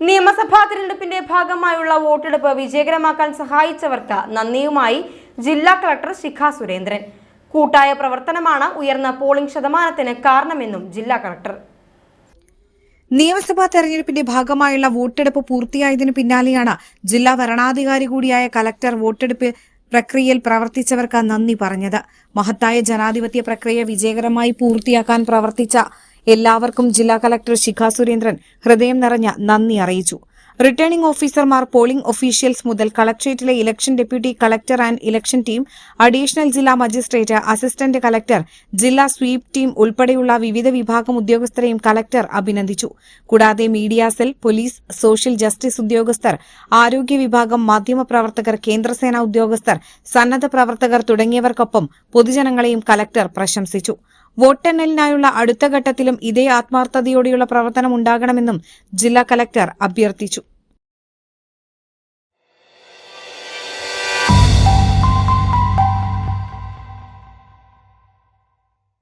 നിയമസഭാ തിരഞ്ഞെടുപ്പിന്റെ ഭാഗമായുള്ള വോട്ടെടുപ്പ് വിജയകരമാക്കാൻ സഹായിച്ചവർക്ക് നന്ദിയുമായി ജില്ലാ കളക്ടർ ശിഖ സുരേന്ദ്രൻ. കൂട്ടായ പ്രവർത്തനമാണ് ഉയർന്ന പോളിംഗ് ശതമാനത്തിന് കാരണമെന്നും ജില്ലാ കളക്ടർ. നിയമസഭാ തെരഞ്ഞെടുപ്പിന്റെ ഭാഗമായുള്ള വോട്ടെടുപ്പ് പൂർത്തിയായതിനു പിന്നാലെയാണ് ജില്ലാ വരണാധികാരി കൂടിയായ കളക്ടർ വോട്ടെടുപ്പ് പ്രക്രിയയിൽ പ്രവർത്തിച്ചവർക്ക് നന്ദി പറഞ്ഞത്. മഹത്തായ ജനാധിപത്യ പ്രക്രിയ വിജയകരമായി പൂർത്തിയാക്കാൻ പ്രവർത്തിച്ച എല്ലാവർക്കും ജില്ലാ കളക്ടർ ശിഖ സുരേന്ദ്രൻ ഹൃദയം നിറഞ്ഞ നന്ദി അറിയിച്ചു. റിട്ടേണിംഗ് ഓഫീസർമാർ, പോളിംഗ് ഒഫീഷ്യൽസ് മുതൽ കളക്ടറേറ്റിലെ election deputy collector and election team, additional ജില്ലാ മജിസ്ട്രേറ്റ്, അസിസ്റ്റന്റ് കളക്ടർ, ജില്ലാ സ്വീപ് ടീം ഉൾപ്പെടെയുള്ള വിവിധ വിഭാഗം ഉദ്യോഗസ്ഥരെയും കളക്ടർ അഭിനന്ദിച്ചു. കൂടാതെ media cell, police, social justice ഉദ്യോഗസ്ഥർ, ആരോഗ്യ വിഭാഗം, മാധ്യമപ്രവർത്തകർ, കേന്ദ്രസേനാ ഉദ്യോഗസ്ഥർ, സന്നദ്ധ പ്രവർത്തകർ തുടങ്ങിയവർക്കൊപ്പം പൊതുജനങ്ങളെയും കളക്ടർ പ്രശംസിച്ചു. വോട്ടെണ്ണലിനായുള്ള അടുത്ത ഘട്ടത്തിലും ഇതേ ആത്മാർത്ഥതയോടെയുള്ള പ്രവർത്തനം ഉണ്ടാകണമെന്നും ജില്ലാ കളക്ടർ അഭ്യർത്ഥിച്ചു.